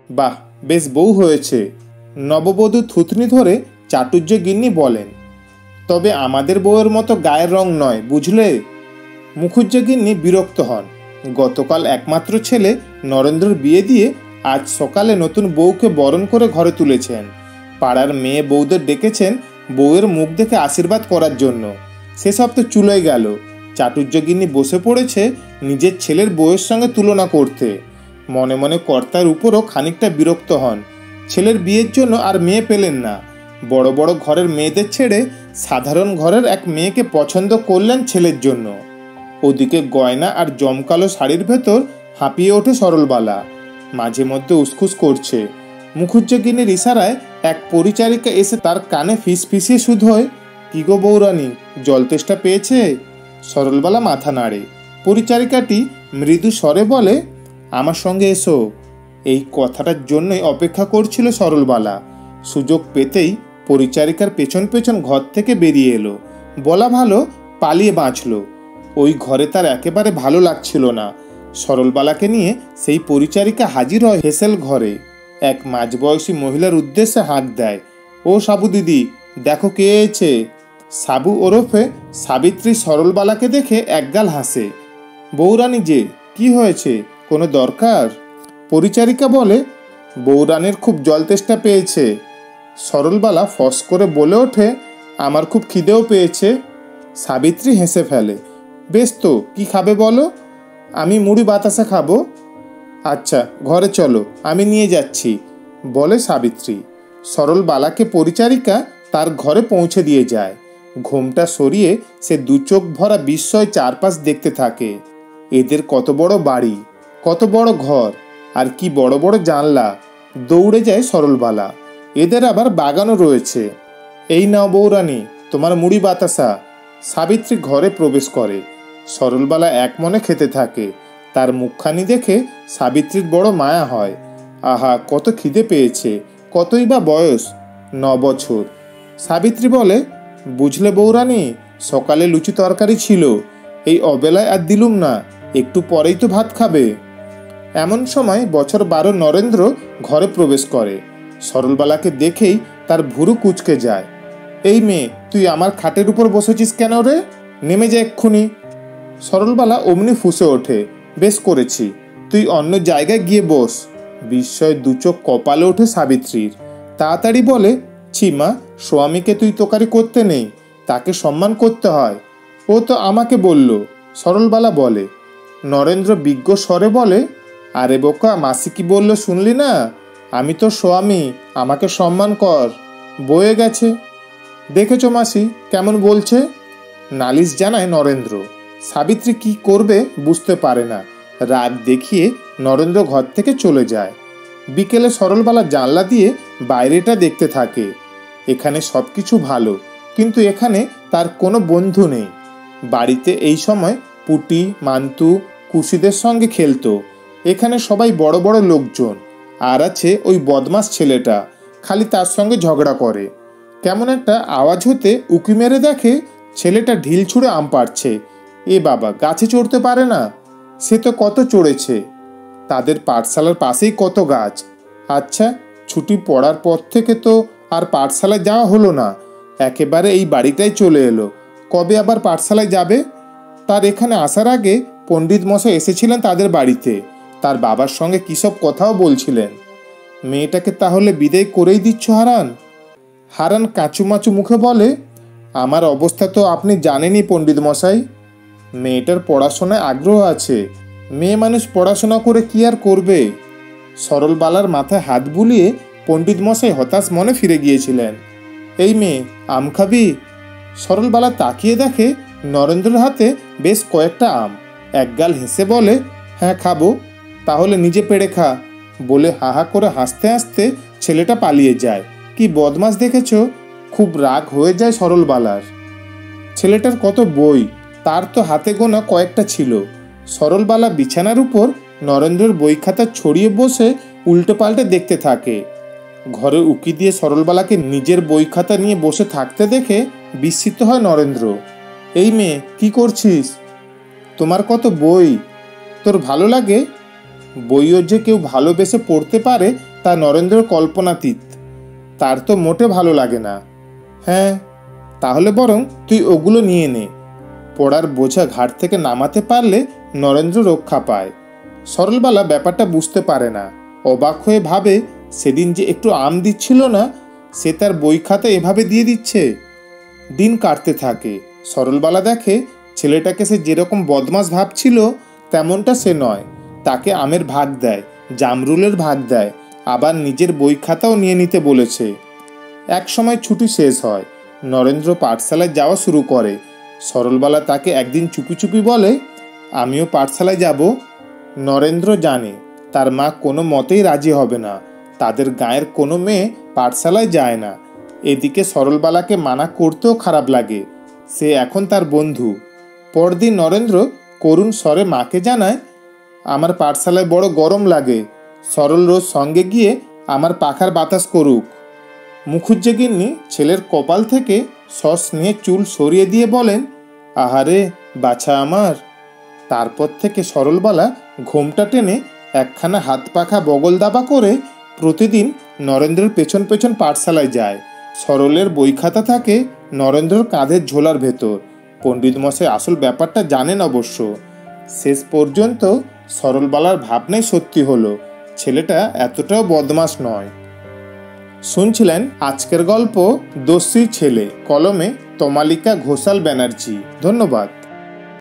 বাহ, বেশ বউ হয়েছে। নববধূ থুতনি ধরে চাটুর্য গিন্নি বলেন। তবে আমাদের বউয়ের মতো গায়ের রং নয়, বুঝলে? মুখুজ্জে গিন্নি বিরক্ত হন। গতকাল একমাত্র ছেলে নরেন্দ্রর বিয়ে দিয়ে আজ সকালে নতুন বউকে বরণ করে ঘরে তুলেছেন। পাড়ার মেয়ে বউদের ডেকেছেন বউয়ের মুখ দেখে আশীর্বাদ করার জন্য। সেসব তো চুলোয় গেল। চাটুর্য গিন্নি বসে পড়েছে নিজের ছেলের বউয়ের সঙ্গে তুলনা করতে। মনে মনে কর্তার উপরও খানিকটা বিরক্ত হন। ছেলের বিয়ের জন্য আর মেয়ে পেলেন না। বড় বড় ঘরের মেয়েদের ছেড়ে সাধারণ ঘরের এক মেয়েকে পছন্দ করলেন ছেলের জন্য। ওদিকে গয়না আর জমকালো শাড়ির ভেতর হাঁপিয়ে ওঠে সরলবালা। মাঝে মধ্যে উসখুস করছে। মুখুজ্জেগিনীর ইশারায় এক পরিচারিকা এসে তার কানে ফিসফিসিয়ে শুধোয়, কি গো বৌরানী, জল তেষ্টা পেয়েছে? সরলবালা মাথা নাড়ে। পরিচারিকাটি মৃদু স্বরে বলে, আমার সঙ্গে এসো। এই কথাটার জন্যই অপেক্ষা করছিল সরলবালা। সুযোগ পেতেই পরিচারিকার পেছন পেছন ঘর থেকে বেরিয়ে এলো। বলা ভালো, পালিয়ে বাঁচল। ওই ঘরে তার একেবারে ভালো লাগছিল না। সরলবালাকে নিয়ে সেই পরিচারিকা হাজির হয় হেসেল ঘরে। এক মাঝবয়সী মহিলার উদ্দেশ্যে হাঁক দেয়, ও সাবু দিদি, দেখো কে এসেছে। সাবু ওরফে সাবিত্রী সরলবালাকে দেখে একগাল হাসে। বৌরানী যে, কি হয়েছে, কোনো দরকার? পরিচারিকা বলে, বৌরানীর খুব জল তেষ্টা পেয়েছে। সরলবালা ফস করে বলে ওঠে, আমার খুব খিদেও পেয়েছে। সাবিত্রী হেসে ফেলে, বেশ তো, কি খাবে বলো? আমি মুড়ি বাতাসা খাবো। আচ্ছা, ঘরে চলো, আমি নিয়ে যাচ্ছি, বলে সাবিত্রী। সরলবালাকে পরিচারিকা তার ঘরে পৌঁছে দিয়ে যায়। ঘোমটা সরিয়ে সে দু চোখ ভরা বিস্ময় চারপাশ দেখতে থাকে। এদের কত বড় বাড়ি, কত বড় ঘর, আর কি বড় বড় জানলা। দৌড়ে যায় সরলবালা। এদের আবার বাগানও রয়েছে। এই নাও বৌরানী, তোমার মুড়ি বাতাসা। সাবিত্রী ঘরে প্রবেশ করে। সরলবালা এক মনে খেতে থাকে। তার মুখখানি দেখে সাবিত্রীর বড় মায়া হয়। আহা, কত খিদে পেয়েছে, কতই বা বয়স, 9 বছর। সাবিত্রী বলে, বুঝলে বৌরানী, সকালে লুচি তরকারি ছিল, এই অবেলায় আর দিলুম না, একটু পরেই তো ভাত খাবে। এমন সময় বছর 12 নরেন্দ্র ঘরে প্রবেশ করে। সরলবালাকে দেখেই তার ভুরু কুঁচকে যায়। এই মেয়ে, তুই আমার খাটের উপর বসেছিস কেন রে? নেমে যা এক্ষুনি। সরলবালা অমনি ফুঁসে ওঠে, বেশ করেছি, তুই অন্য জায়গায় গিয়ে বস। বিস্ময় দু চোখ কপালে ওঠে সাবিত্রীর। তাড়াতাড়ি বলে, ছি মা, স্বামীকে তুই তোকারি করতে নেই, তাকে সম্মান করতে হয়। ও তো আমাকে বলল। সরলবালা বলে। নরেন্দ্র বিজ্ঞ স্বরে বলে, আরে বোকা, মাসি কি বলল শুনলি না? আমি তো স্বামী, আমাকে সম্মান কর। বয়ে গেছে। দেখেছো মাসি কেমন বলছে? নালিশ জানায় নরেন্দ্র। সাবিত্রী কি করবে বুঝতে পারে না। রাগ দেখিয়ে নরেন্দ্র ঘর থেকে চলে যায়। বিকেলে সরলবালা জানলা দিয়ে বাইরেটা দেখতে থাকে। এখানে সব কিছু ভালো, কিন্তু এখানে তার কোনো বন্ধু নেই। বাড়িতে এই সময় পুটি, মান্তু, কুশিদের সঙ্গে খেলতো। এখানে সবাই বড় বড় লোকজন। আর আছে ওই বদমাস ছেলেটা, খালি তার সঙ্গে ঝগড়া করে। কেমন একটা আওয়াজ হতে উকি মেরে দেখে ছেলেটা ঢিল ছুঁড়ে আম পাড়ছে। এ বাবা, গাছে চড়তে পারে না? সে তো কত চড়েছে। তাদের পাঠশালার পাশেই কত গাছ। আচ্ছা, ছুটি পড়ার পর থেকে তো আর পাঠশালায় যাওয়া হলো না। একেবারে এই বাড়িটাই চলে এলো। কবে আবার পাঠশালায় যাবে? তার এখানে আসার আগে পণ্ডিত মশাই এসেছিলেন তাদের বাড়িতে। তার বাবার সঙ্গে কী সব কথাও বলছিলেন। মেয়েটাকে তাহলে বিদায় করেই দিচ্ছ হারান? হারান কাঁচুমাচু মুখে বলে, আমার অবস্থা তো আপনি জানেনই পণ্ডিত মশাই। মেয়েটার পড়াশোনায় আগ্রহ আছে। মেয়ে মানুষ পড়াশোনা করে কি আর করবে? সরলবালার মাথায় হাত বুলিয়ে পণ্ডিত মশাই হতাশ মনে ফিরে গিয়েছিলেন। এই মেয়ে, আম খাবি? সরলবালা তাকিয়ে দেখে নরেন্দ্রের হাতে বেশ কয়েকটা আম। একগাল হেসে বলে, হ্যাঁ খাবো। তাহলে নিজে পেড়ে খা, বলে হাহা করে হাসতে হাসতে ছেলেটা পালিয়ে যায়। কি বদমাস দেখেছ? খুব রাগ হয়ে যায় সরলবালার। ছেলেটার কত বই, তার তো হাতে গোনা কয়েকটা ছিল। সরলবালা বিছানার উপর নরেন্দ্রের বই খাতা ছড়িয়ে বসে উল্টে পাল্টে দেখতে থাকে। ঘরে উকি দিয়ে সরলবালাকে নিজের বই খাতা নিয়ে বসে থাকতে দেখে বিস্মিত হয় নরেন্দ্র। এই মেয়ে, কি করছিস? তোমার কত বই, তোর ভালো লাগে? বইও যে কেউ ভালোবেসে পড়তে পারে তা নরেন্দ্র কল্পনাতীত। তার তো মোটে ভালো লাগে না। হ্যাঁ, তাহলে বরং তুই ওগুলো নিয়ে নে। পড়ার বোঝা ঘাট থেকে নামাতে পারলে নরেন্দ্র রক্ষা পায়। সরলবালা ব্যাপারটা বুঝতে পারে না। অবাক হয়ে ভাবে, সেদিন যে একটু আম দিচ্ছিল না, সে তার বই খাতা এভাবে দিয়ে দিচ্ছে। দিন কাটতে থাকে। সরলবালা দেখে ছেলেটাকে সে যেরকম বদমাশ ভাবছিল তেমনটা সে নয়। তাকে আমের ভাগ দেয়, জামরুলের ভাগ দেয়, আবার নিজের বই খাতাও নিয়ে নিতে বলেছে। এক সময় ছুটি শেষ হয়, নরেন্দ্র পাঠশালায় যাওয়া শুরু করে। সরলবালা তাকে একদিন চুপি চুপি বলে, আমিও পাঠশালায় যাব। নরেন্দ্র জানে তার মা কোনো মতেই রাজি হবে না। তাদের গায়ের কোনো মেয়ে পাঠশালায় যায় না। এদিকে সরলবালাকে মানা করতেও খারাপ লাগে। সে এখন তার বন্ধু। পরদিন নরেন্দ্র করুণ স্বরে মাকে জানায়, আমার পাঠশালায় বড় গরম লাগে। সরল রোজ সঙ্গে গিয়ে আমার পাখার বাতাস করুক। মুখুজ্জেগিন্নি ছেলের কপাল থেকে সস্নেহে চুল সরিয়ে দিয়ে বলেন, আহারে বাছা আমার। তারপর থেকে সরলবালা ঘোমটা টেনে একখানা হাত পাখা বগল দাবা করে প্রতিদিন নরেন্দ্রের পেছন পেছন পাঠশালায় যায়। সরলের বই খাতা থাকে নরেন্দ্রর কাঁধের ঝোলার ভেতর। পণ্ডিত মশাই আসল ব্যাপারটা জানেন অবশ্য। শেষ পর্যন্ত সরলবালার ভাবনাই সত্যি হলো, ছেলেটা এতটাও বদমাশ নয়। শুনছিলেন আজকের গল্প দস্যির ছেলে, কলমে তমালিকা ঘোষাল ব্যানার্জি। ধন্যবাদ।